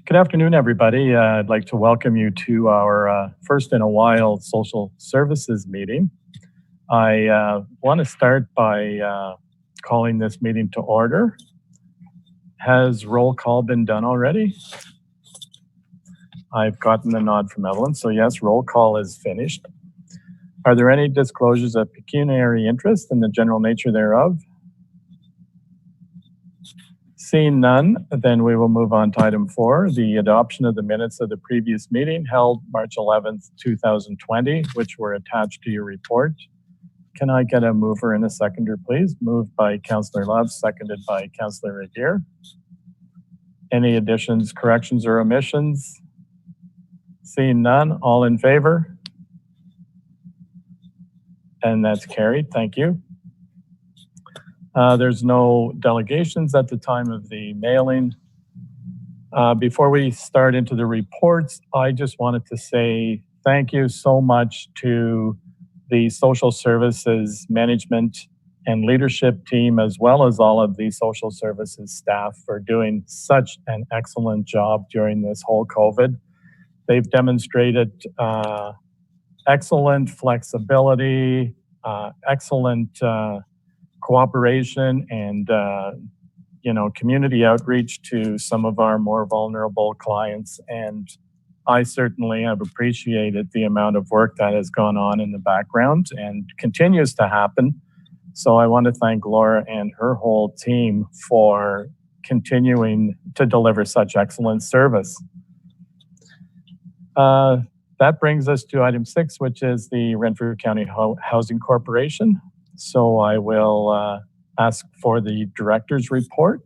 Good afternoon, everybody. I'd like to welcome you to our first in a while social services meeting. I want to start by calling this meeting to order. Has roll call been done already? I've gotten the nod from Evelyn, so yes, roll call is finished. Are there any disclosures of pecuniary interest in the general nature thereof? Seeing none, then we will move on to item 4, the adoption of the minutes of the previous meeting held March 11th, 2020, which were attached to your report. Can I get a mover and a seconder, please? Moved by Councillor Love, seconded by Councillor Adair. Any additions, corrections, or omissions? Seeing none, all in favor? And that's carried, thank you. There's no delegations at the time of the mailing. Before we start into the reports, I just wanted to say thank you so much to the social services management and leadership team, as well as all of the social services staff for doing such an excellent job during this whole COVID. They've demonstrated excellent flexibility, excellent cooperation and community outreach to some of our more vulnerable clients, and I certainly have appreciated the amount of work that has gone on in the background and continues to happen. So I want to thank Laura and her whole team for continuing to deliver such excellent service. That brings us to item 6, which is the Renfrew County Housing Corporation. So I will ask for the director's report.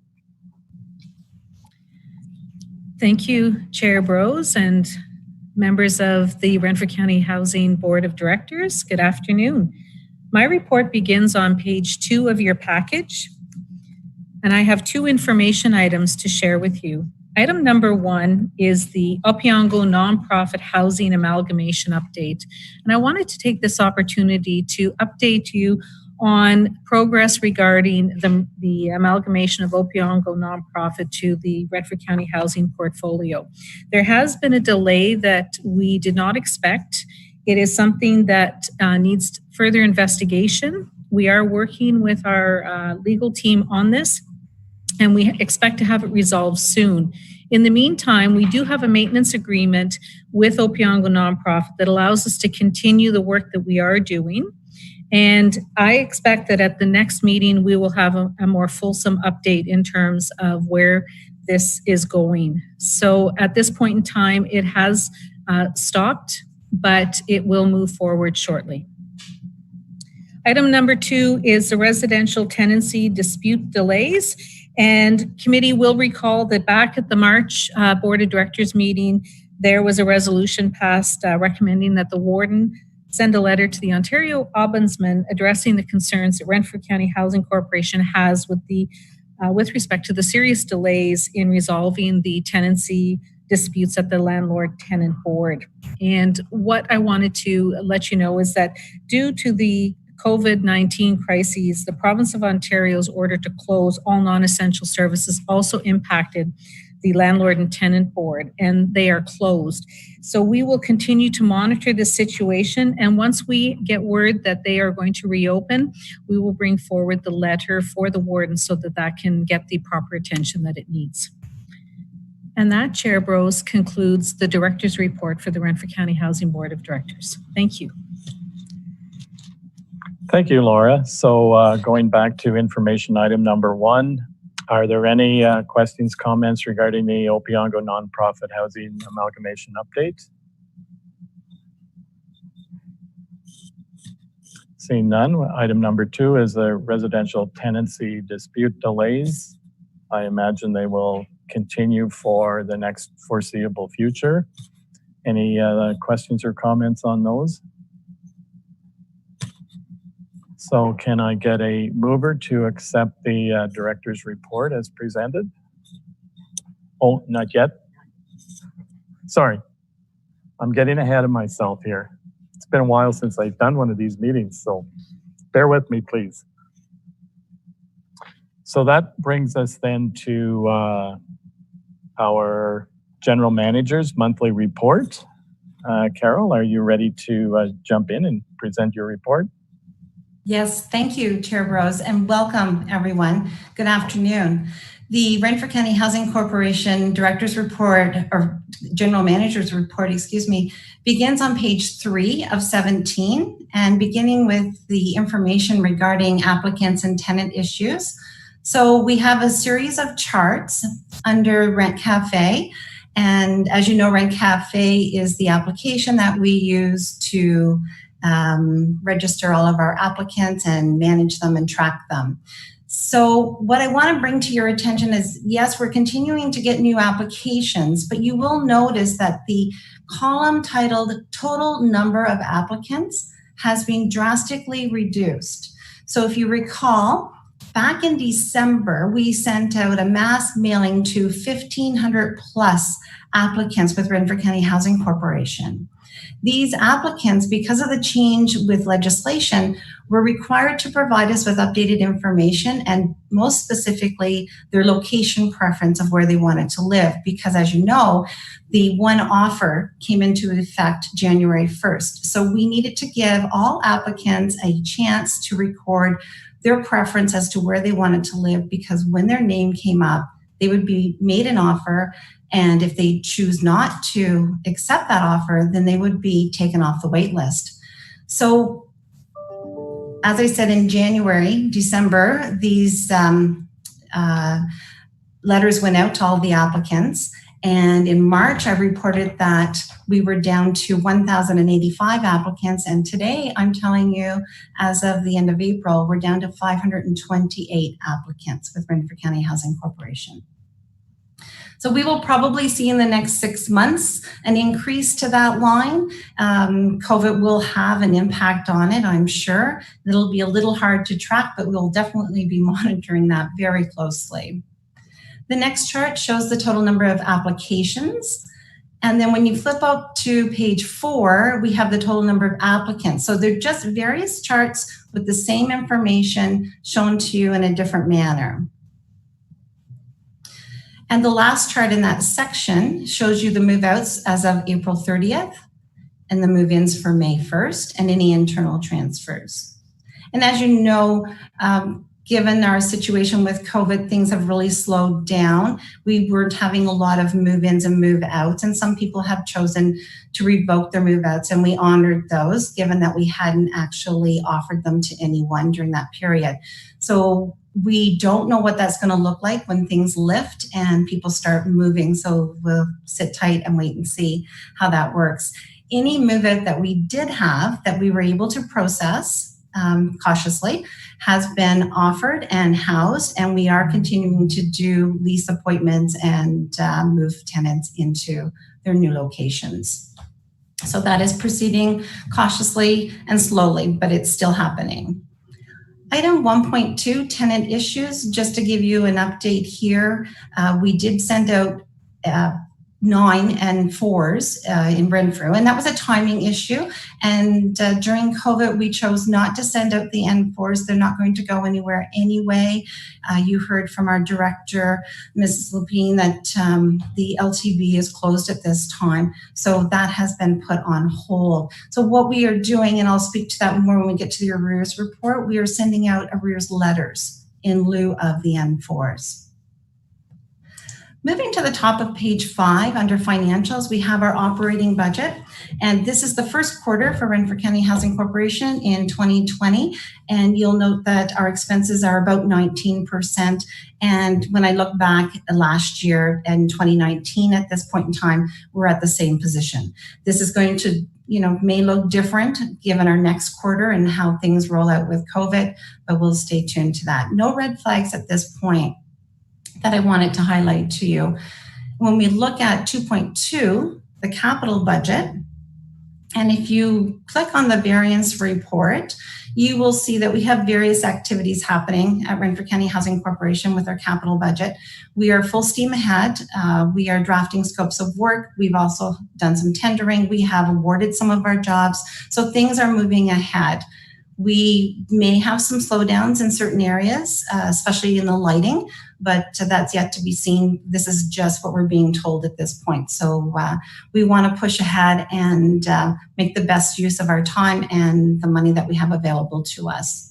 Thank you, Chair Brose and members of the Renfrew County Housing Board of Directors. Good afternoon. My report begins on page 2 of your package, and I have 2 information items to share with you. Item number 1 is the Opeongo Nonprofit Housing Amalgamation Update. And I wanted to take this opportunity to update you on progress regarding the amalgamation of Opeongo Nonprofit to the Renfrew County Housing Portfolio. There has been a delay that we did not expect. It is something that needs further investigation. We are working with our legal team on this, and we expect to have it resolved soon. In the meantime, we do have a maintenance agreement with Opeongo Nonprofit that allows us to continue the work that we are doing. And I expect that at the next meeting, we will have a more fulsome update in terms of where this is going. So at this point in time, it has stopped, but it will move forward shortly. Item number 2 is the residential tenancy dispute delays. And committee will recall that back at the March Board of Directors meeting, there was a resolution passed recommending that the warden send a letter to the Ontario Ombudsman addressing the concerns that Renfrew County Housing Corporation has with respect to the serious delays in resolving the tenancy disputes at the Landlord-Tenant Board. And what I wanted to let you know is that due to the COVID-19 crises, the province of Ontario's order to close all non-essential services also impacted the Landlord and Tenant Board, and they are closed. So we will continue to monitor this situation, and once we get word that they are going to reopen, we will bring forward the letter for the warden so that that can get the proper attention that it needs. And that, Chair Brose, concludes the Director's Report for the Renfrew County Housing Board of Directors. Thank you. Thank you, Laura. So going back to information item number 1, are there any questions, comments regarding the Opeongo Nonprofit Housing Amalgamation Update? Seeing none, item number 2 is the residential tenancy dispute delays. I imagine they will continue for the next foreseeable future. Any questions or comments on those? So can I get a mover to accept the director's report as presented? Oh, not yet? Sorry, I'm getting ahead of myself here. It's been a while since I've done one of these meetings, so bear with me, please. So that brings us then to our General Manager's monthly report. Carol, are you ready to jump in and present your report? Yes, thank you, Chair Burrows, and welcome everyone. Good afternoon. The Renfrew County Housing Corporation Director's Report, or General Manager's Report, begins on page 3 of 17, and beginning with the information regarding applicants and tenant issues. So we have a series of charts under Rent Cafe, and as you know, Rent Cafe is the application that we use to register all of our applicants and manage them and track them. So what I want to bring to your attention is, yes, we're continuing to get new applications, but you will notice that the column titled Total Number of Applicants has been drastically reduced. So if you recall, back in December, we sent out a mass mailing to 1,500 plus applicants with Renfrew County Housing Corporation. These applicants, because of the change with legislation, were required to provide us with updated information and most specifically their location preference of where they wanted to live, because as you know, the one offer came into effect January 1st. So we needed to give all applicants a chance to record their preference as to where they wanted to live, because when their name came up, they would be made an offer, and if they choose not to accept that offer, then they would be taken off the wait list. So as I said, in December, these letters went out to all the applicants. And in March, I reported that we were down to 1,085 applicants. And today, I'm telling you, as of the end of April, we're down to 528 applicants with Renfrew County Housing Corporation. So we will probably see in the next 6 months an increase to that line. COVID will have an impact on it, I'm sure. It'll be a little hard to track, but we'll definitely be monitoring that very closely. The next chart shows the total number of applications. And then when you flip up to page 4, we have the total number of applicants. So they're just various charts with the same information shown to you in a different manner. And the last chart in that section shows you the move-outs as of April 30th and the move-ins for May 1st and any internal transfers. And as you know, given our situation with COVID, things have really slowed down. We weren't having a lot of move-ins and move-outs, and some people have chosen to revoke their move-outs, and we honored those, given that we hadn't actually offered them to anyone during that period. So we don't know what that's going to look like when things lift and people start moving. So we'll sit tight and wait and see how that works. Any move-out that we did have that we were able to process cautiously has been offered and housed, and we are continuing to do lease appointments and move tenants into their new locations. So that is proceeding cautiously and slowly, but it's still happening. Item 1.2, tenant issues, just to give you an update here, we did send out 9 N4s in Renfrew, and that was a timing issue. And during COVID, we chose not to send out the N4s. They're not going to go anywhere anyway. You heard from our director, Mrs. Lupine, that the LTV is closed at this time. So that has been put on hold. So what we are doing, and I'll speak to that more when we get to the arrears report, we are sending out arrears letters in lieu of the N4s. Moving to the top of page 5 under financials, we have our operating budget. And this is the first quarter for Renfrew County Housing Corporation in 2020. And you'll note that our expenses are about 19%. And when I look back last year in 2019, at this point in time, we're at the same position. This is going to, may look different given our next quarter and how things roll out with COVID, but we'll stay tuned to that. No red flags at this point that I wanted to highlight to you. When we look at 2.2, the capital budget, and if you click on the variance report, you will see that we have various activities happening at Renfrew County Housing Corporation with our capital budget. We are full steam ahead. We are drafting scopes of work. We've also done some tendering. We have awarded some of our jobs. So things are moving ahead. We may have some slowdowns in certain areas, especially in the lighting, but that's yet to be seen. This is just what we're being told at this point. So we want to push ahead and make the best use of our time and the money that we have available to us.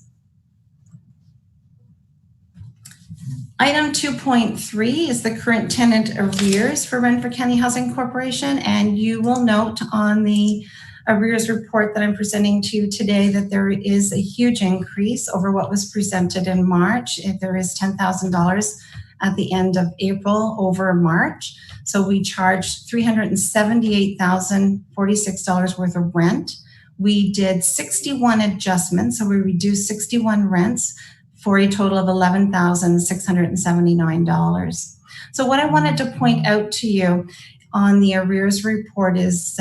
Item 2.3 is the current tenant arrears for Renfrew County Housing Corporation, and you will note on the arrears report that I'm presenting to you today that there is a huge increase over what was presented in March. There is $10,000 at the end of April over March. So we charged $378,046 worth of rent. We did 61 adjustments, so we reduced 61 rents for a total of $11,679. So what I wanted to point out to you on the arrears report is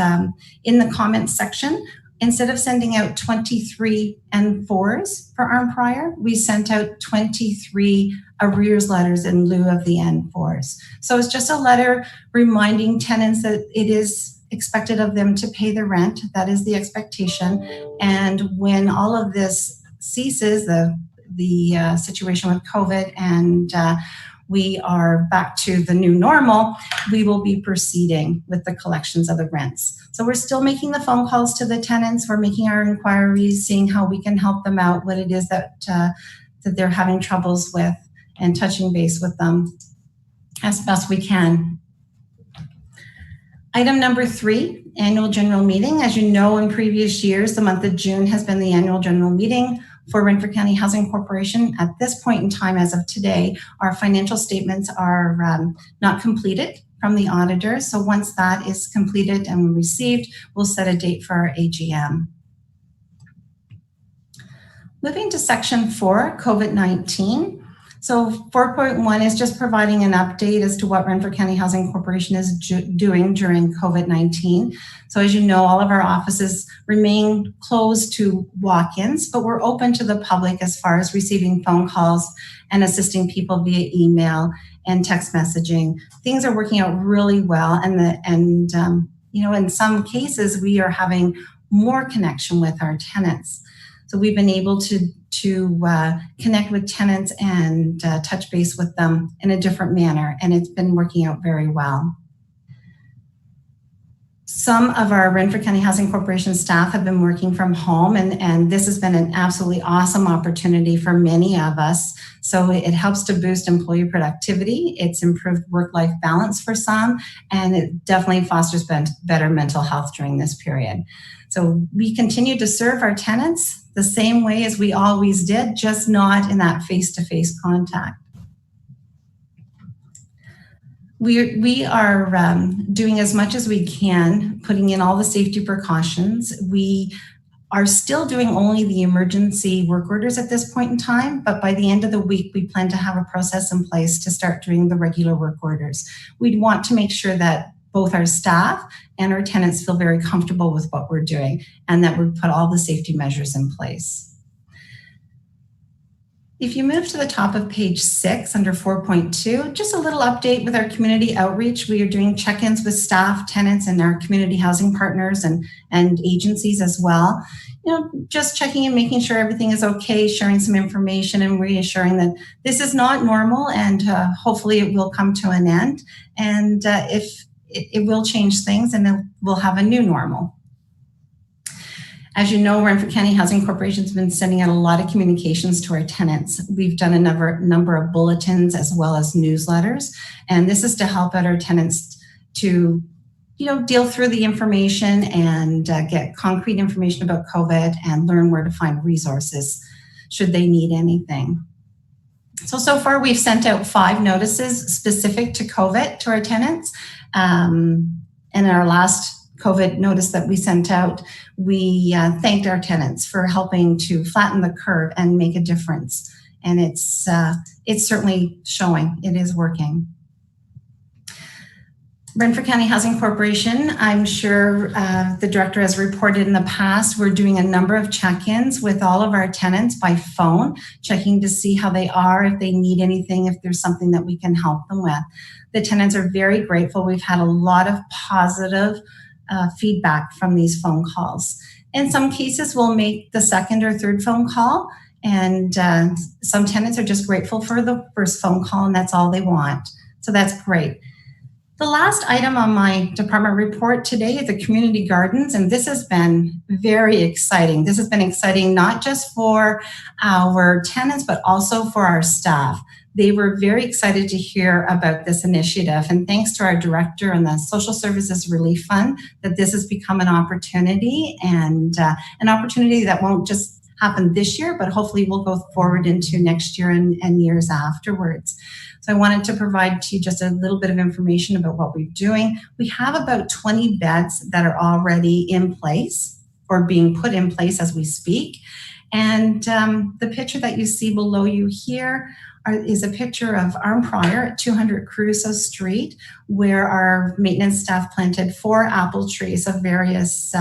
in the comments section, instead of sending out 23 N4s for arm prior, we sent out 23 arrears letters in lieu of the N4s. So it's just a letter reminding tenants that it is expected of them to pay the rent. That is the expectation. And when all of this ceases, the situation with COVID and we are back to the new normal, we will be proceeding with the collections of the rents. So we're still making the phone calls to the tenants. We're making our inquiries, seeing how we can help them out, what it is that they're having troubles with, and touching base with them as best we can. Item number 3, annual general meeting. As you know, in previous years, the month of June has been the annual general meeting for Renfrew County Housing Corporation. At this point in time, as of today, our financial statements are not completed from the auditors. So once that is completed and received, we'll set a date for our AGM. Moving to section 4, COVID-19. So 4.1 is just providing an update as to what Renfrew County Housing Corporation is doing during COVID-19. So as you know, all of our offices remain closed to walk-ins, but we're open to the public as far as receiving phone calls and assisting people via email and text messaging. Things are working out really well, and you know, in some cases, we are having more connection with our tenants. So we've been able to connect with tenants and touch base with them in a different manner, and it's been working out very well. Some of our Renfrew County Housing Corporation staff have been working from home, and this has been an absolutely awesome opportunity for many of us. So it helps to boost employee productivity. It's improved work-life balance for some, and it definitely fosters better mental health during this period. So we continue to serve our tenants the same way as we always did, just not in that face-to-face contact. We are doing as much as we can, putting in all the safety precautions. We are still doing only the emergency work orders at this point in time, but by the end of the week, we plan to have a process in place to start doing the regular work orders. We'd want to make sure that both our staff and our tenants feel very comfortable with what we're doing and that we put all the safety measures in place. If you move to the top of page 6 under 4.2, just a little update with our community outreach. We are doing check-ins with staff, tenants, and our community housing partners and agencies as well. You know, just checking and making sure everything is okay, sharing some information and reassuring that this is not normal, and hopefully it will come to an end. And if it will change things, and then we'll have a new normal. As you know, Renfrew County Housing Corporation has been sending out a lot of communications to our tenants. We've done a number of bulletins as well as newsletters, and this is to help out our tenants to, you know, deal through the information and get concrete information about COVID and learn where to find resources should they need anything. So far we've sent out 5 notices specific to COVID to our tenants. And in our last COVID notice that we sent out, we thanked our tenants for helping to flatten the curve and make a difference. And it's certainly showing, it is working. Renfrew County Housing Corporation, I'm sure the director has reported in the past, we're doing a number of check-ins with all of our tenants by phone, checking to see how they are, if they need anything, if there's something that we can help them with. The tenants are very grateful. We've had a lot of positive feedback from these phone calls. In some cases, we'll make the second or third phone call And some tenants are just grateful for the first phone call, and that's all they want. So that's great. The last item on my department report today is the community gardens, and this has been very exciting. This has been exciting not just for our tenants, but also for our staff. They were very excited to hear about this initiative, and thanks to our director and the Social Services Relief Fund, that this has become an opportunity, and an opportunity that won't just happen this year, but hopefully will go forward into next year and years afterwards. So I wanted to provide to you just a little bit of information about what we're doing. We have about 20 beds that are already in place or being put in place as we speak. And the picture that you see below you here is a picture of Arm Prior at 200 Crusoe Street, where our maintenance staff planted 4 apple trees of various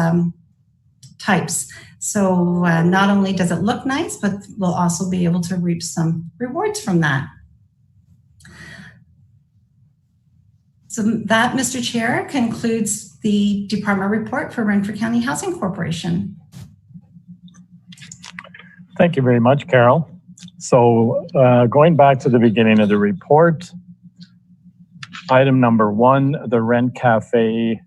types. So not only does it look nice, but we'll also be able to reap some rewards from that. So that, Mr. Chair, concludes the department report for Renfrew County Housing Corporation. Thank you very much, Carol. So going back to the beginning of the report, item number 1, the Rent Cafe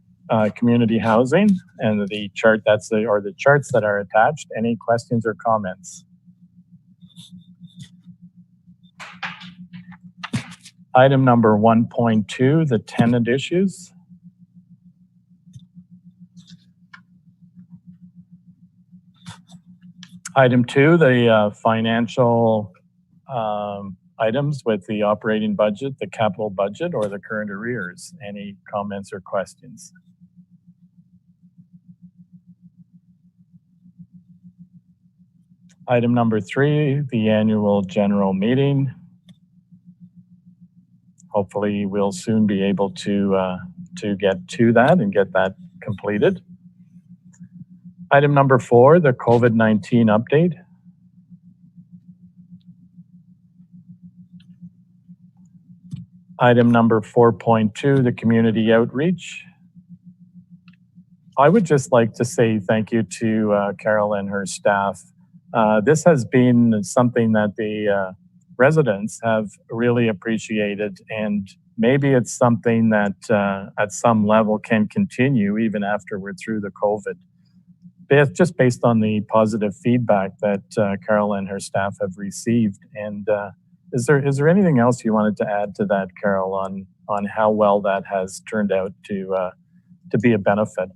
community housing, and the chart or the charts that are attached. Any questions or comments? Item number 1.2, the tenant issues. Item 2, the financial items with the operating budget, the capital budget, or the current arrears. Any comments or questions? Item number 3, the annual general meeting. Hopefully we'll soon be able to get to that and get that completed. Item number 4, the COVID-19 update. Item number 4.2, the community outreach. I would just like to say thank you to Carol and her staff. This has been something that the residents have really appreciated, and maybe it's something that at some level can continue even after we're through the COVID. Just based on the positive feedback that Carol and her staff have received. And is there anything else you wanted to add to that, Carol, on how well that has turned out to be a benefit?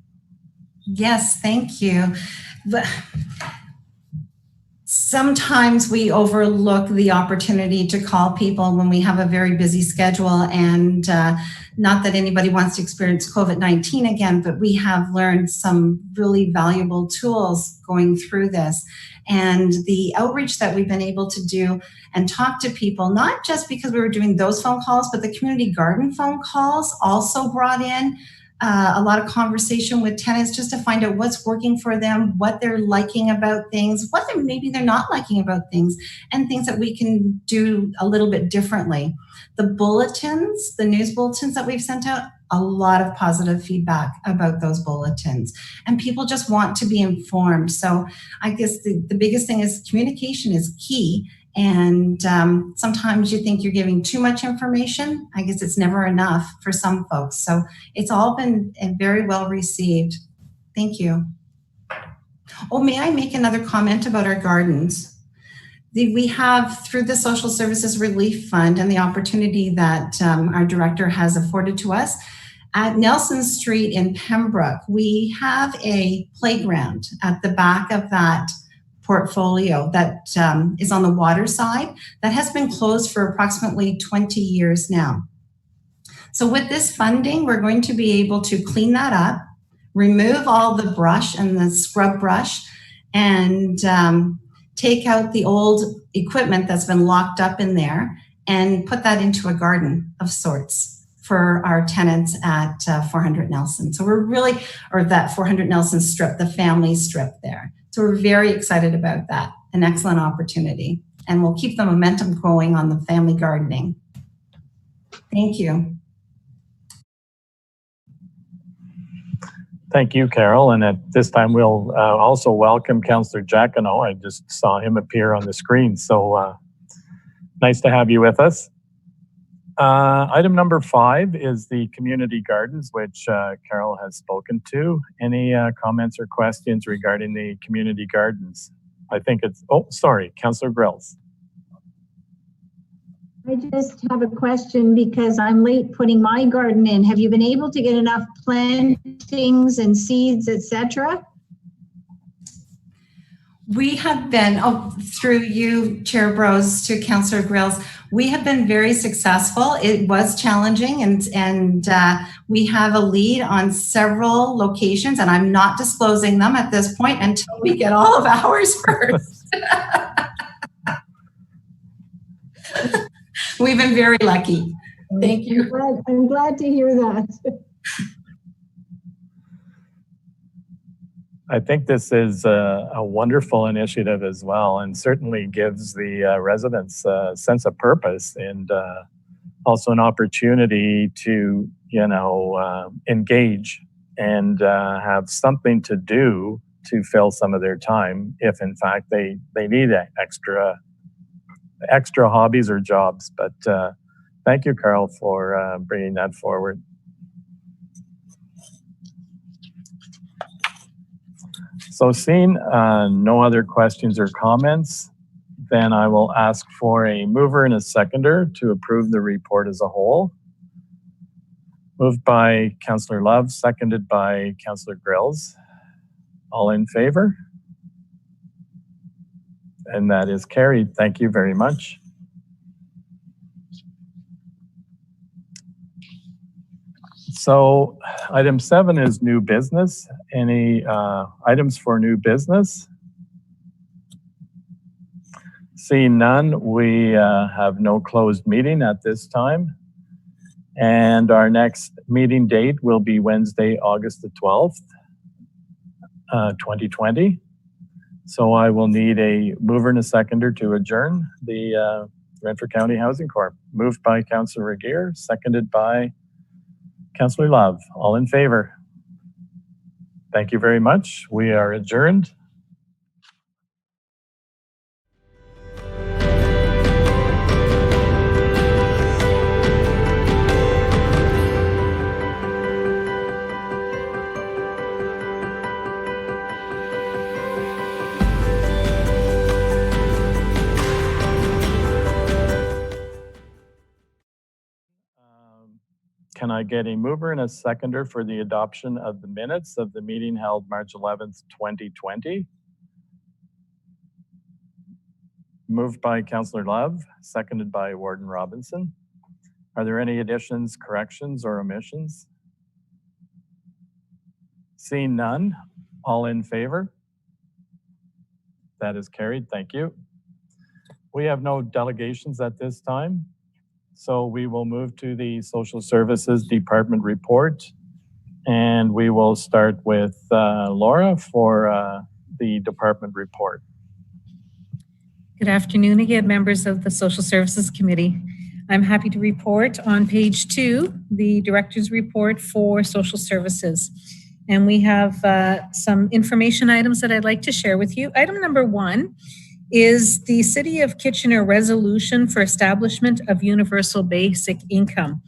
Yes, thank you. Sometimes we overlook the opportunity to call people when we have a very busy schedule, and not that anybody wants to experience COVID-19 again, but we have learned some really valuable tools going through this. And the outreach that we've been able to do and talk to people, not just because we were doing those phone calls, but the community garden phone calls also brought in a lot of conversation with tenants just to find out what's working for them, what they're liking about things, what maybe they're not liking about things, and things that we can do a little bit differently. The bulletins, the news bulletins that we've sent out, a lot of positive feedback about those bulletins, and people just want to be informed. So I guess the biggest thing is communication is key. And sometimes you think you're giving too much information. I guess it's never enough for some folks. So it's all been very well received. Thank you. Oh, may I make another comment about our gardens? We have, through the Social Services Relief Fund and the opportunity that our director has afforded to us, at Nelson Street in Pembroke, we have a playground at the back of that portfolio that is on the water side that has been closed for approximately 20 years now. So with this funding, we're going to be able to clean that up, remove all the brush and the scrub brush, and take out the old equipment that's been locked up in there and put that into a garden of sorts for our tenants at 400 Nelson. So we're really, or that 400 Nelson strip, the family strip there. So we're very excited about that, an excellent opportunity. And we'll keep the momentum going on the family gardening. Thank you. Thank you, Carol. And at this time, we'll also welcome Councillor Giacono. I just saw him appear on the screen. So nice to have you with us. Item number 5 is the community gardens, which Carol has spoken to. Any comments or questions regarding the community gardens? I think it's, oh, sorry, Councillor Grills. I just have a question because I'm late putting my garden in. Have you been able to get enough plantings and seeds, etc.? We have been, through you, Chair Bros, to Councillor Grills, we have been very successful. It was challenging, and we have a lead on several locations, and I'm not disclosing them at this point until we get all of ours first. We've been very lucky. Thank you. I'm glad to hear that. I think this is a wonderful initiative as well, and certainly gives the residents a sense of purpose and also an opportunity to, engage and have something to do to fill some of their time if, in fact, they need extra hobbies or jobs. But thank you, Carl, for bringing that forward. So seeing no other questions or comments, then I will ask for a mover and a seconder to approve the report as a whole. Moved by Councillor Love, seconded by Councillor Grills. All in favor? And that is carried. Thank you very much. So item 7 is new business. Any items for new business? Seeing none, we have no closed meeting at this time. And our next meeting date will be Wednesday, August the 12th, 2020. So I will need a mover and a seconder to adjourn the Renfrew County Housing Corp. Moved by Councillor Regier, seconded by Councillor Love. All in favor? Thank you very much. We are adjourned. Can I get a mover and a seconder for the adoption of the minutes of the meeting held March 11th, 2020? Moved by Councillor Love, seconded by Warden Robinson. Are there any additions, corrections, or omissions? Seeing none, all in favor? That is carried. Thank you. We have no delegations at this time. So we will move to the Social Services Department report, and we will start with Laura for the department report. Good afternoon again, members of the Social Services Committee. I'm happy to report on page 2, the Director's Report for Social Services. And we have some information items that I'd like to share with you. Item number 1 is the City of Kitchener resolution for establishment of universal basic income.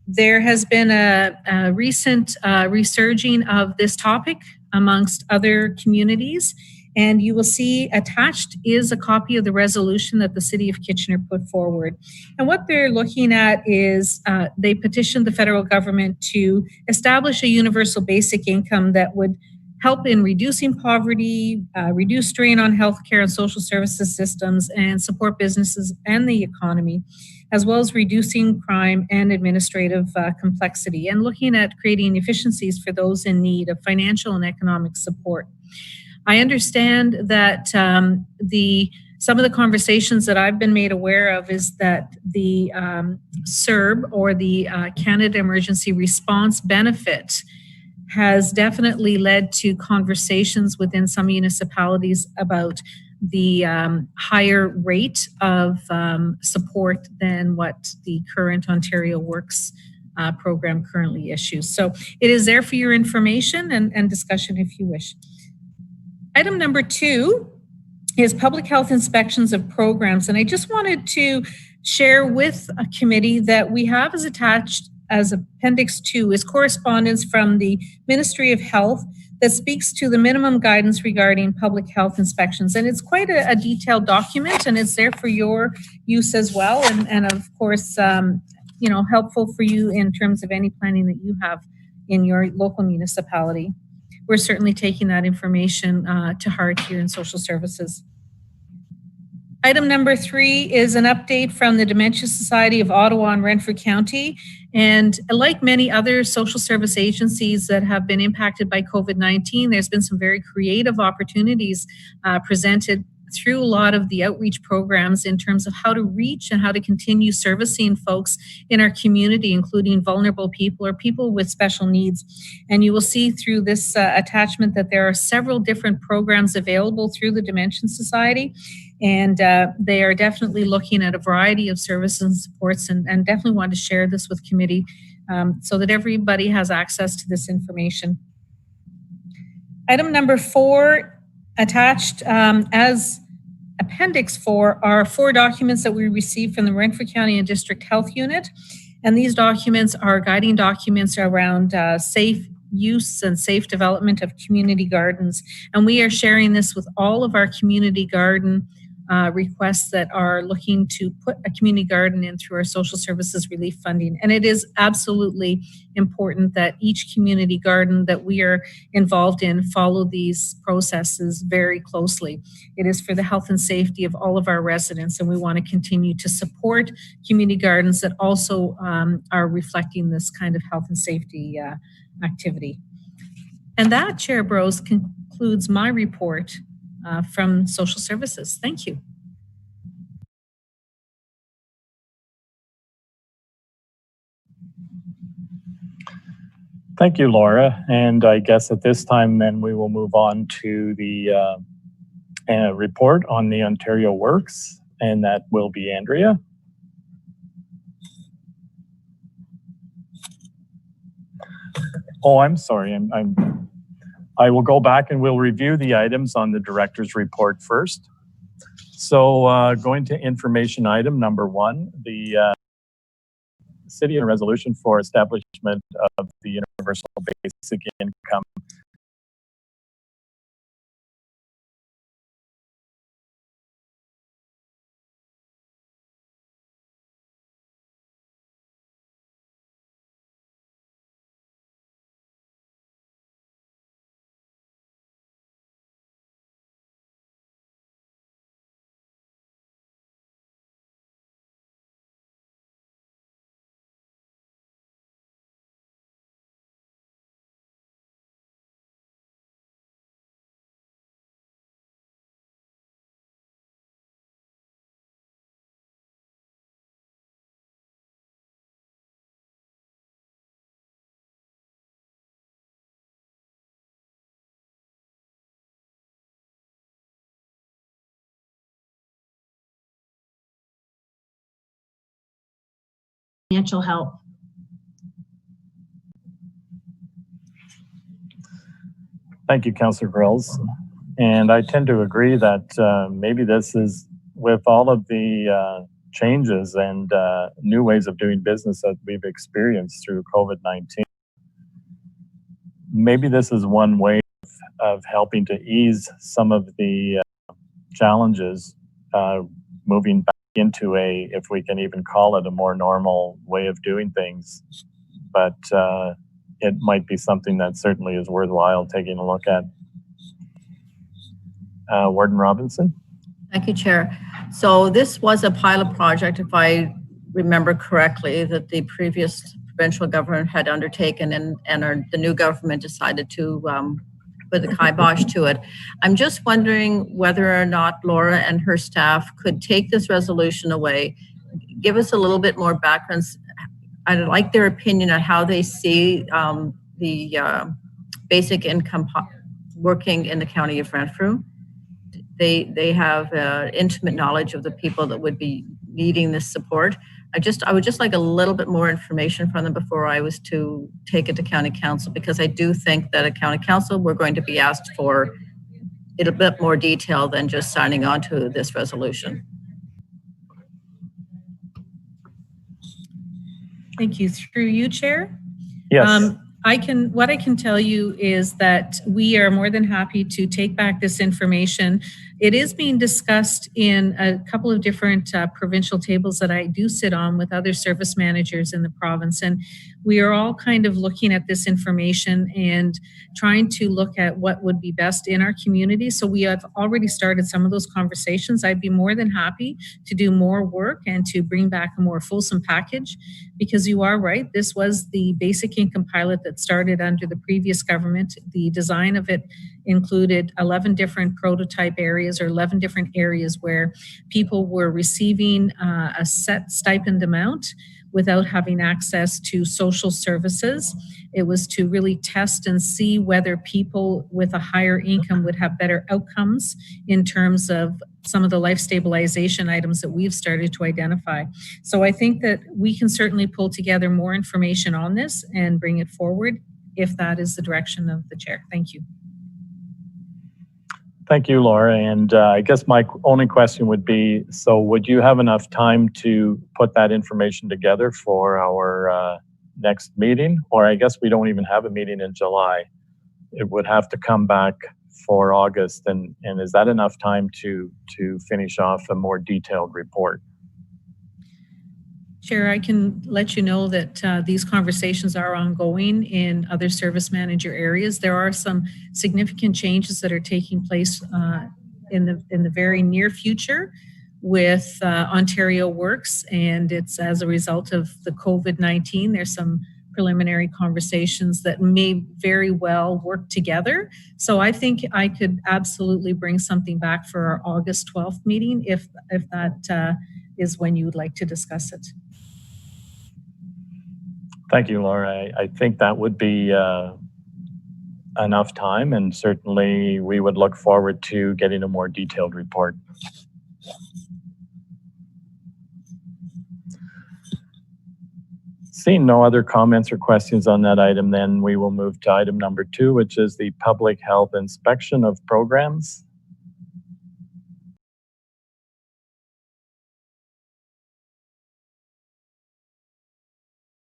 There has been a recent resurging of this topic amongst other communities, and you will see attached is a copy of the resolution that the City of Kitchener put forward. And what they're looking at is they petitioned the federal government to establish a universal basic income that would help in reducing poverty, reduce strain on healthcare and social services systems, and support businesses and the economy, as well as reducing crime and administrative complexity, and looking at creating efficiencies for those in need of financial and economic support. I understand that some of the conversations that I've been made aware of is that the CERB, or the Canada Emergency Response Benefit, has definitely led to conversations within some municipalities about the higher rate of support than what the current Ontario Works program currently issues. So it is there for your information and discussion if you wish. Item number 2 is public health inspections of programs. And I just wanted to share with a committee that we have as attached as Appendix 2 is correspondence from the Ministry of Health that speaks to the minimum guidance regarding public health inspections. And it's quite a detailed document, and it's there for your use as well. And of course, helpful for you in terms of any planning that you have in your local municipality. We're certainly taking that information to heart here in social services. Item number 3 is an update from the Dementia Society of Ottawa and Renfrew County. And like many other social service agencies that have been impacted by COVID-19, there's been some very creative opportunities presented through a lot of the outreach programs in terms of how to reach and how to continue servicing folks in our community, including vulnerable people or people with special needs. And you will see through this attachment that there are several different programs available through the Dementia Society. And they are definitely looking at a variety of services and supports, and definitely want to share this with committee so that everybody has access to this information. Item number 4, attached as Appendix 4 are 4 documents that we received from the Renfrew County and District Health Unit. And these documents are guiding documents around safe use and safe development of community gardens. And we are sharing this with all of our community garden requests that are looking to put a community garden in through our social services relief funding. And it is absolutely important that each community garden that we are involved in follow these processes very closely. It is for the health and safety of all of our residents, and we want to continue to support community gardens that also are reflecting this kind of health and safety activity. And that, Chair Bros, concludes my report from social services. Thank you. Thank you, Laura. And I guess at this time, then we will move on to the report on the Ontario Works, and that will be Andrea. Oh, I'm sorry. I will go back and we'll review the items on the director's report first. So going to information item number 1, the city and a resolution for establishment of the universal basic income. Financial help. Thank you, Councillor Grills. And I tend to agree that maybe this is, with all of the changes and new ways of doing business that we've experienced through COVID-19, maybe this is one way of helping to ease some of the challenges, moving back into a, if we can even call it, a more normal way of doing things. But it might be something that certainly is worthwhile taking a look at. Warden Robinson. Thank you, Chair. So this was a pilot project, if I remember correctly, that the previous provincial government had undertaken, and the new government decided to put the kibosh to it. I'm just wondering whether or not Laura and her staff could take this resolution away, give us a little bit more background. I'd like their opinion on how they see the basic income working in the county of Renfrew. They have intimate knowledge of the people that would be needing this support. I would just like a little bit more information from them before I was to take it to County Council, because I do think that at County Council, we're going to be asked for a bit more detail than just signing on to this resolution. Thank you. Through you, Chair. Yes. What I can tell you is that we are more than happy to take back this information. It is being discussed in a couple of different provincial tables that I do sit on with other service managers in the province. And we are all kind of looking at this information and trying to look at what would be best in our community. So we have already started some of those conversations. I'd be more than happy to do more work and to bring back a more fulsome package, because you are right. This was the basic income pilot that started under the previous government. The design of it included 11 different prototype areas, or 11 different areas where people were receiving a set stipend amount without having access to social services. It was to really test and see whether people with a higher income would have better outcomes in terms of some of the life stabilization items that we've started to identify. So I think that we can certainly pull together more information on this and bring it forward if that is the direction of the chair. Thank you. Thank you, Laura. And I guess my only question would be, so would you have enough time to put that information together for our next meeting? Or I guess we don't even have a meeting in July. It would have to come back for August. And is that enough time to finish off a more detailed report? Chair, I can let you know that these conversations are ongoing in other service manager areas. There are some significant changes that are taking place in the very near future with Ontario Works, and it's as a result of the COVID-19. There's some preliminary conversations that may very well work together. So I think I could absolutely bring something back for our August 12th meeting if that is when you would like to discuss it. Thank you, Laura. I think that would be enough time, and certainly we would look forward to getting a more detailed report. Seeing no other comments or questions on that item, then we will move to item number 2, which is the public health inspection of programs.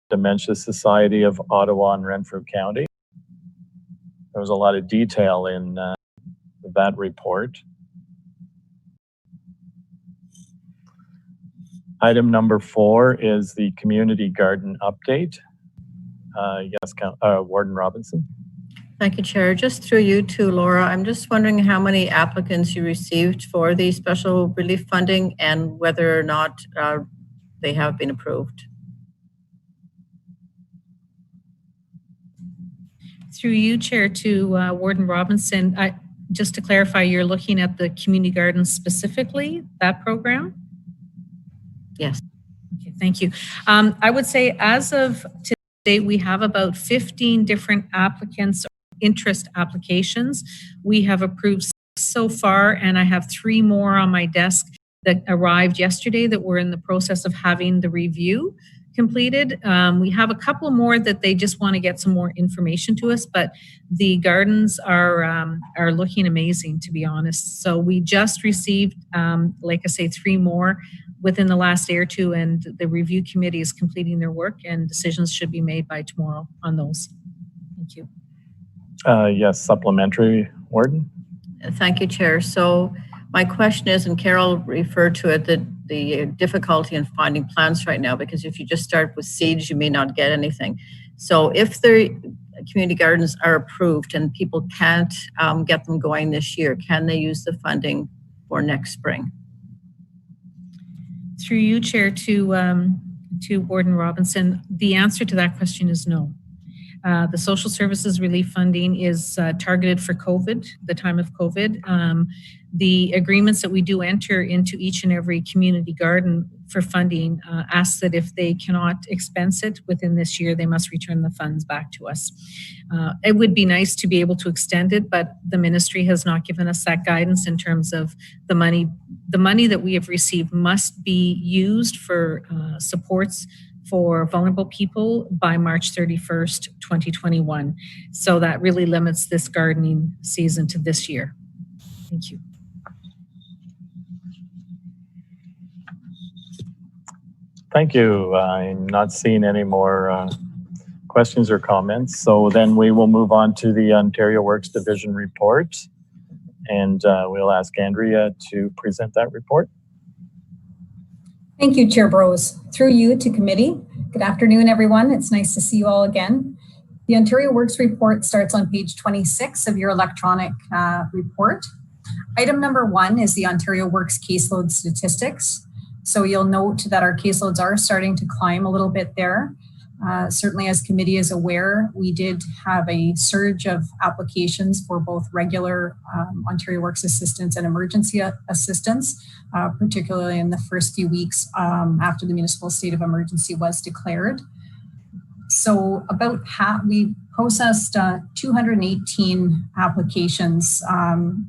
Dementia Society of Ottawa and Renfrew County. There was a lot of detail in that report. Item number 4 is the community garden update. Yes, Warden Robinson. Thank you, Chair. Just through you to Laura, I'm just wondering how many applicants you received for the special relief funding and whether or not they have been approved. Through you, Chair, to Warden Robinson, just to clarify, you're looking at the community gardens specifically, that program? Yes. Okay, thank you. I would say as of today, we have about 15 different applicants, or interest applications. We have approved 6 so far, and I have 3 more on my desk that arrived yesterday that we're in the process of having the review completed. We have a couple more that they just want to get some more information to us, but the gardens are looking amazing, to be honest. So we just received, like I say, 3 more within the last day or 2, and the review committee is completing their work, and decisions should be made by tomorrow on those. Thank you. Yes, supplementary, Warden. Thank you, Chair. So my question is, and Carol referred to it, that the difficulty in finding plants right now, because if you just start with seeds, you may not get anything. So if the community gardens are approved and people can't get them going this year, can they use the funding for next spring? Through you, Chair, to Warden Robinson, the answer to that question is no. The social services relief funding is targeted for COVID, the time of COVID. The agreements that we do enter into each and every community garden for funding asks that if they cannot expense it within this year, they must return the funds back to us. It would be nice to be able to extend it, but the ministry has not given us that guidance in terms of the money. The money that we have received must be used for supports for vulnerable people by March 31st, 2021. So that really limits this gardening season to this year. Thank you. Thank you. I'm not seeing any more questions or comments. So then we will move on to the Ontario Works Division report. And we'll ask Andrea to present that report. Thank you, Chair Brose. Through you to committee. Good afternoon, everyone. It's nice to see you all again. The Ontario Works report starts on page 26 of your electronic report. Item number 1 is the Ontario Works caseload statistics. So you'll note that our caseloads are starting to climb a little bit there. Certainly, as committee is aware, we did have a surge of applications for both regular Ontario Works assistance and emergency assistance, particularly in the first few weeks after the municipal state of emergency was declared. So about we processed 218 applications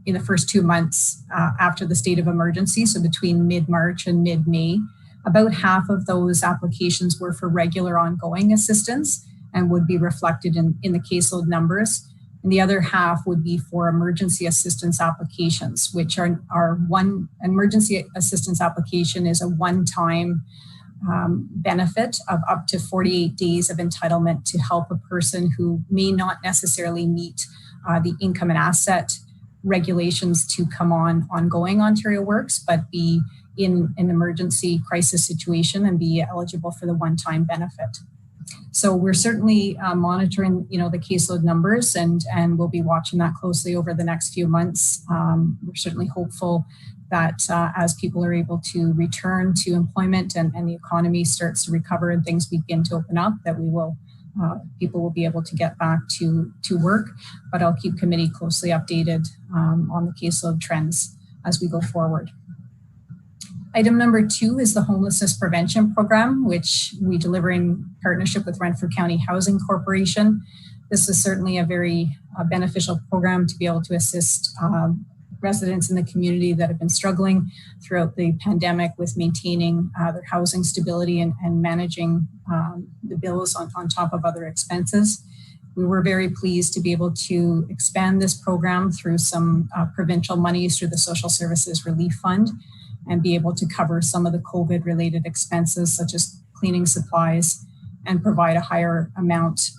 in the first 2 months after the state of emergency, so between mid-March and mid-May. About half of those applications were for regular ongoing assistance and would be reflected in the caseload numbers. And the other half would be for emergency assistance applications, which are one emergency assistance application is a one-time benefit of up to 48 days of entitlement to help a person who may not necessarily meet the income and asset regulations to come on ongoing Ontario Works, but be in an emergency crisis situation and be eligible for the one-time benefit. So we're certainly monitoring, the caseload numbers, and we'll be watching that closely over the next few months. We're certainly hopeful that as people are able to return to employment and the economy starts to recover and things begin to open up, that we will people will be able to get back to work. But I'll keep committee closely updated on the caseload trends as we go forward. Item number 2 is the homelessness prevention program, which we deliver in partnership with Renfrew County Housing Corporation. This is certainly a very beneficial program to be able to assist residents in the community that have been struggling throughout the pandemic with maintaining their housing stability and managing the bills on top of other expenses. We were very pleased to be able to expand this program through some provincial monies through the Social Services Relief Fund, and be able to cover some of the COVID-related expenses, such as cleaning supplies, and provide a higher amount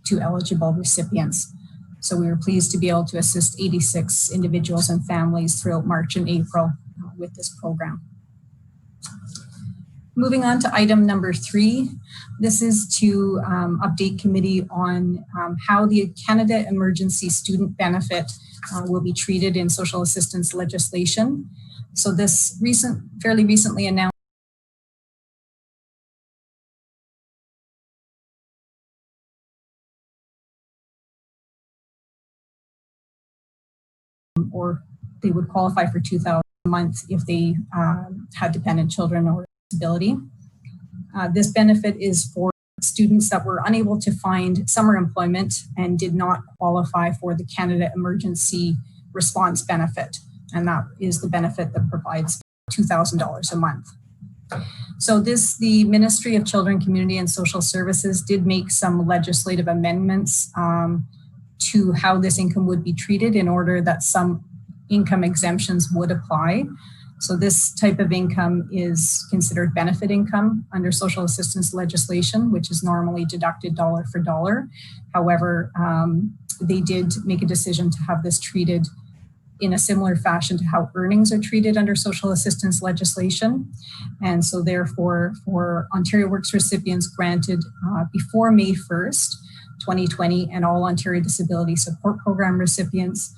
to eligible recipients. So we were pleased to be able to assist 86 individuals and families throughout March and April with this program. Moving on to item number 3, this is to update committee on how the Canada Emergency Student Benefit will be treated in social assistance legislation. So this fairly recently announced or they would qualify for $2,000 a month if they had dependent children or disability. This benefit is for students that were unable to find summer employment and did not qualify for the Canada Emergency Response Benefit. And that is the benefit that provides $2,000 a month. So the Ministry of Children, Community and Social Services did make some legislative amendments to how this income would be treated in order that some income exemptions would apply. So this type of income is considered benefit income under social assistance legislation, which is normally deducted dollar for dollar. However, they did make a decision to have this treated in a similar fashion to how earnings are treated under social assistance legislation. And so therefore, for Ontario Works recipients granted before May 1st, 2020, and all Ontario Disability Support Program recipients,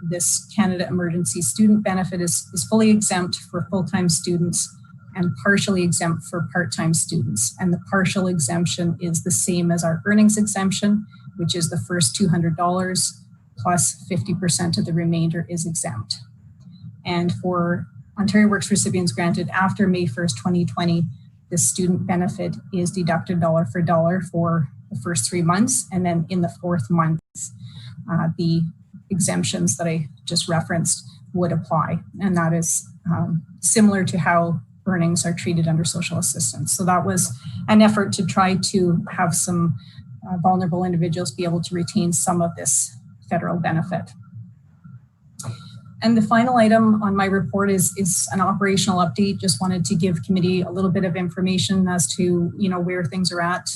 this Canada Emergency Student Benefit is fully exempt for full-time students and partially exempt for part-time students. And the partial exemption is the same as our earnings exemption, which is the first $200 plus 50% of the remainder is exempt. And for Ontario Works recipients granted after May 1st, 2020, this student benefit is deducted dollar for dollar for the first 3 months. And then in the 4th month, the exemptions that I just referenced would apply. And that is similar to how earnings are treated under social assistance. So that was an effort to try to have some vulnerable individuals be able to retain some of this federal benefit. And the final item on my report is an operational update. Just wanted to give committee a little bit of information as to, where things are at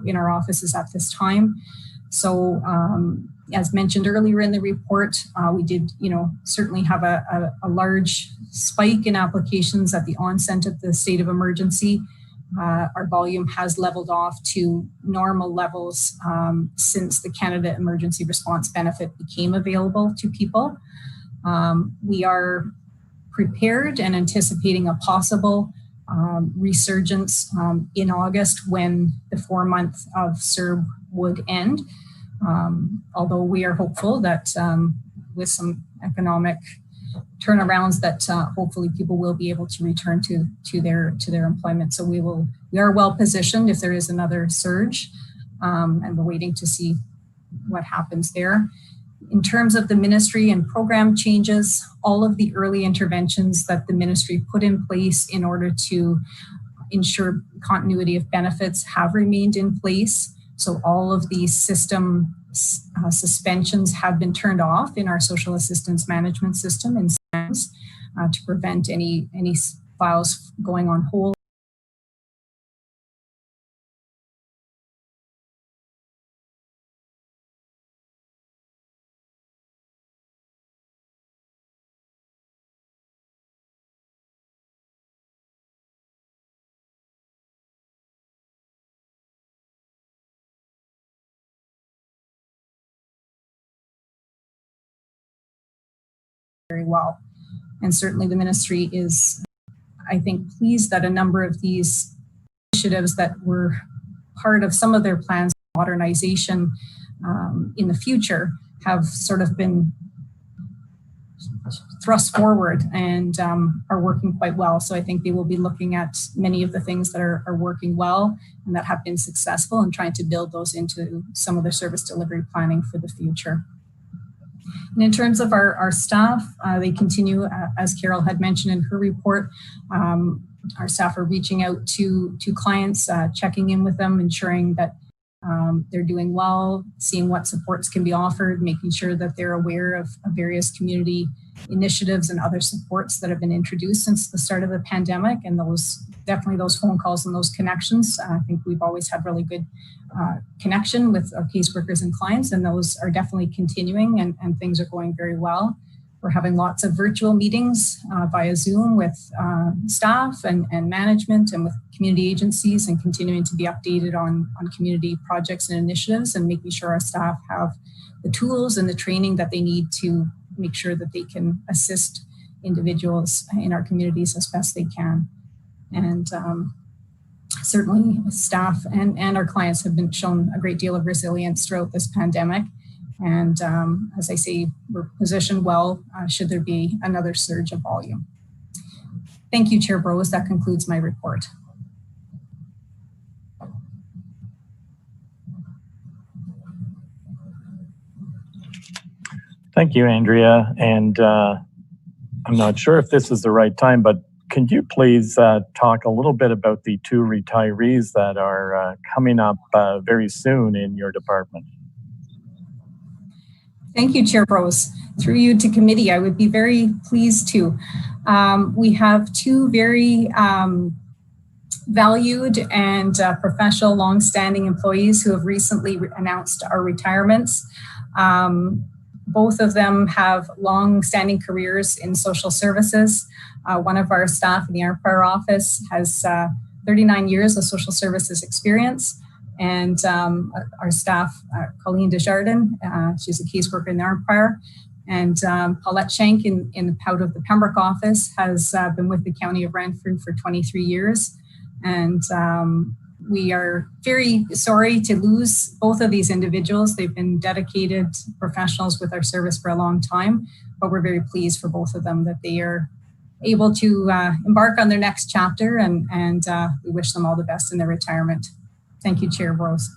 in our offices at this time. So as mentioned earlier in the report, we did, certainly have a large spike in applications at the onset of the state of emergency. Our volume has leveled off to normal levels since the Canada Emergency Response Benefit became available to people. We are prepared and anticipating a possible resurgence in August when the 4-month of CERB would end. Although we are hopeful that with some economic turnarounds that hopefully people will be able to return to their employment. So we are well positioned if there is another surge, and we're waiting to see what happens there. In terms of the ministry and program changes, all of the early interventions that the ministry put in place in order to ensure continuity of benefits have remained in place. So all of these system suspensions have been turned off in our social assistance management system in SAMS to prevent any files going on hold. Very well. And certainly the ministry is, I think, pleased that a number of these initiatives that were part of some of their plans for modernization in the future have sort of been thrust forward and are working quite well. So I think they will be looking at many of the things that are working well and that have been successful and trying to build those into some of their service delivery planning for the future. And in terms of our staff, they continue, as Carol had mentioned in her report, our staff are reaching out to clients, checking in with them, ensuring that they're doing well, seeing what supports can be offered, making sure that they're aware of various community initiatives and other supports that have been introduced since the start of the pandemic. And definitely those phone calls and those connections. I think we've always had really good connection with our caseworkers and clients, and those are definitely continuing and things are going very well. We're having lots of virtual meetings via Zoom with staff and management and with community agencies, and continuing to be updated on community projects and initiatives, and making sure our staff have the tools and the training that they need to make sure that they can assist individuals in our communities as best they can. And certainly staff and our clients have been shown a great deal of resilience throughout this pandemic. And as I say, we're positioned well should there be another surge of volume. Thank you, Chair Brose. That concludes my report. Thank you, Andrea. And I'm not sure if this is the right time, but can you please talk a little bit about the 2 retirees that are coming up very soon in your department? Thank you, Chair Brose. Through you to committee, I would be very pleased to. We have 2 very valued and professional, long-standing employees who have recently announced our retirements. Both of them have long-standing careers in social services. One of our staff in the Empire office has 39 years of social services experience. And our staff, Colleen Desjardins, she's a caseworker in the Empire. And Paulette Schenk out of the Pembroke office has been with the County of Renfrew for 23 years. And we are very sorry to lose both of these individuals. They've been dedicated professionals with our service for a long time, but we're very pleased for both of them that they are able to embark on their next chapter, and we wish them all the best in their retirement. Thank you, Chair Bros.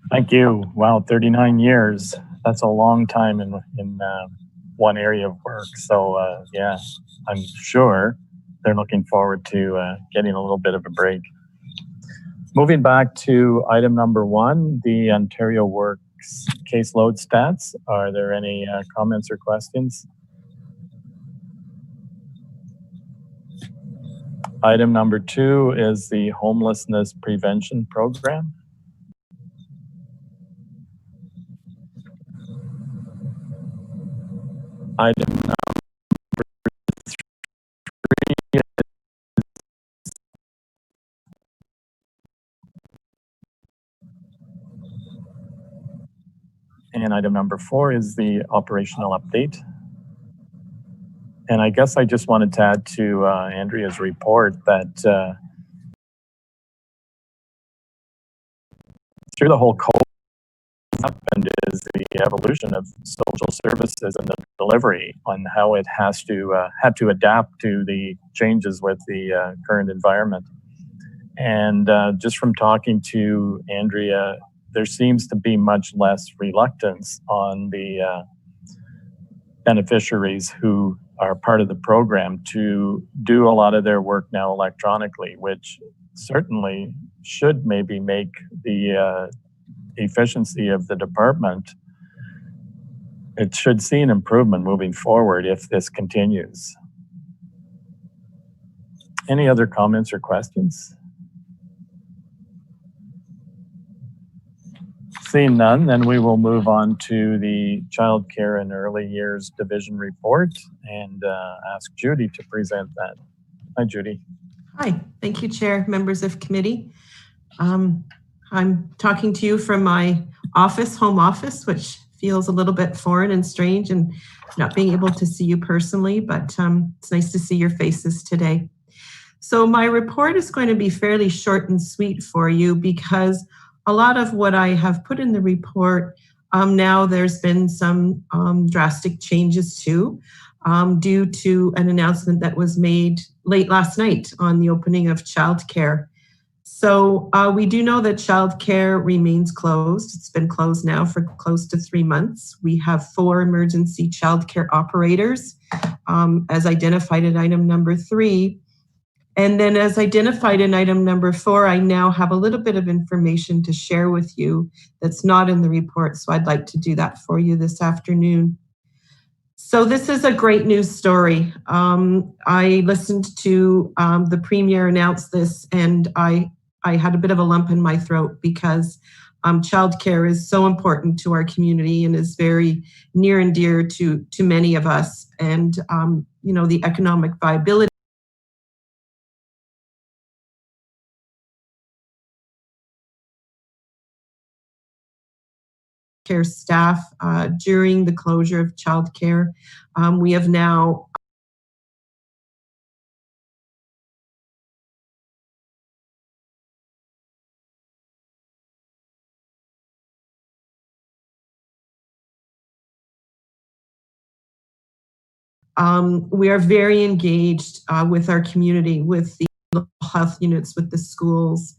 Thank you. Wow, 39 years. That's a long time in one area of work. So yeah, I'm sure they're looking forward to getting a little bit of a break. Moving back to item number 1, the Ontario Works caseload stats. Are there any comments or questions? Item number 2 is the homelessness prevention program. Item number 3 and item number 4 is the operational update. And I guess I just wanted to add to Andrea's report that through the whole COVID happened is the evolution of social services and the delivery on how it has to had to adapt to the changes with the current environment. And just from talking to Andrea, there seems to be much less reluctance on the beneficiaries who are part of the program to do a lot of their work now electronically, which certainly should maybe make the efficiency of the department. It should see an improvement moving forward if this continues. Any other comments or questions? Seeing none, then we will move on to the Childcare and Early Years Division report and ask Judy to present that. Hi, Judy. Hi, thank you, Chair, members of committee. I'm talking to you from my office, home office, which feels a little bit foreign and strange, and not being able to see you personally, but it's nice to see your faces today. So my report is going to be fairly short and sweet for you because a lot of what I have put in the report, now there's been some drastic changes too, due to an announcement that was made late last night on the opening of Childcare. So we do know that Childcare remains closed. It's been closed now for close to 3 months. We have 4 emergency childcare operators, as identified in item number 3. And then as identified in item number 4, I now have a little bit of information to share with you that's not in the report. So I'd like to do that for you this afternoon. So this is a great news story. I listened to the Premier announce this, and I had a bit of a lump in my throat because childcare is so important to our community and is very near and dear to many of us. And you know, the economic viability care staff during the closure of childcare. We have now we are very engaged with our community, with the local health units, with the schools.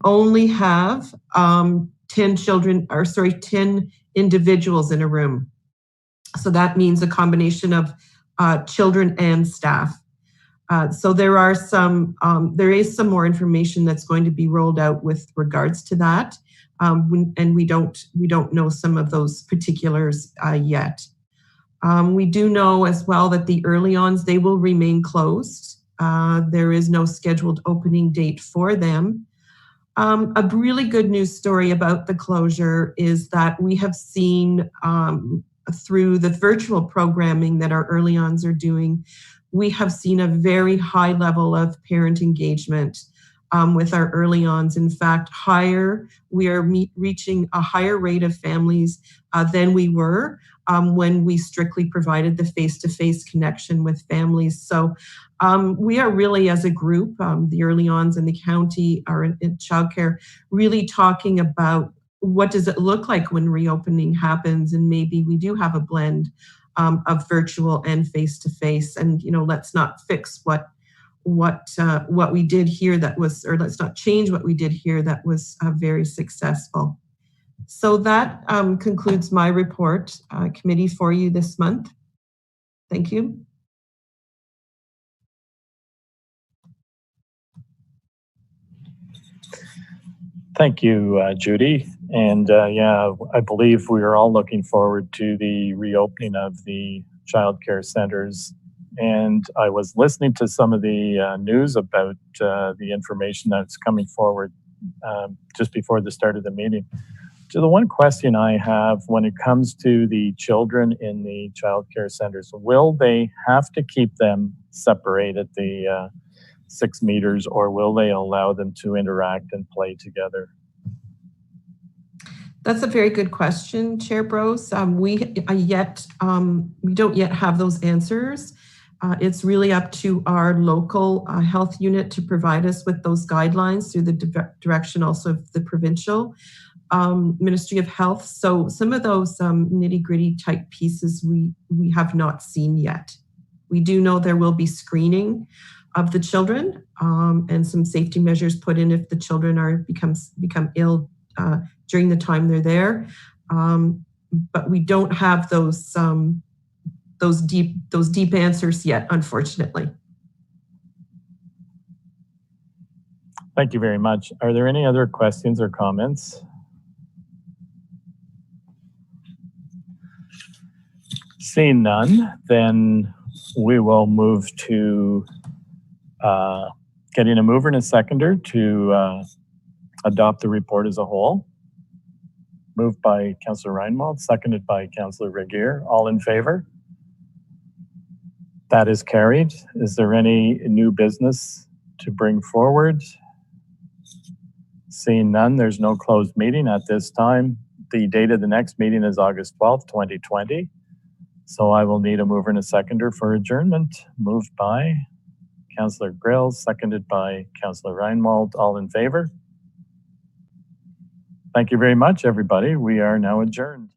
Only have 10 individuals in a room. So that means a combination of children and staff. So there is some more information that's going to be rolled out with regards to that, and we don't know some of those particulars yet. We do know as well that the early-ons, they will remain closed. There is no scheduled opening date for them. A really good news story about the closure is that we have seen through the virtual programming that our early-ons are doing, we have seen a very high level of parent engagement. with our early ons. In fact, we are reaching a higher rate of families than we were when we strictly provided the face-to-face connection with families. So we are really, as a group, the early ons in the county are in childcare, really talking about what does it look like when reopening happens, and maybe we do have a blend of virtual and face-to-face, and let's not fix what we did here that was, or let's not change what we did here that was very successful. So that concludes my report, committee, for you this month. Thank you. Thank you, Judy. And yeah, I believe we are all looking forward to the reopening of the childcare centers. And I was listening to some of the news about the information that's coming forward just before the start of the meeting. So the one question I have when it comes to the children in the childcare centers, will they have to keep them separated, the 6 meters, or will they allow them to interact and play together? That's a very good question, Chair Bros. We don't yet have those answers. It's really up to our local health unit to provide us with those guidelines through the direction also of the provincial Ministry of Health. So some of those nitty-gritty type pieces we have not seen yet. We do know there will be screening of the children and some safety measures put in if the children become ill during the time they're there. But we don't have those deep answers yet, unfortunately. Thank you very much. Are there any other questions or comments? Seeing none, then we will move to getting a mover and a seconder to adopt the report as a whole. Moved by Councillor Reinwald, seconded by Councillor Regier. All in favor? That is carried. Is there any new business to bring forward? Seeing none, there's no closed meeting at this time. The date of the next meeting is August 12th, 2020. So I will need a mover and a seconder for adjournment. Moved by Councillor Grills, seconded by Councillor Reinwald. All in favor? Thank you very much, everybody. We are now adjourned.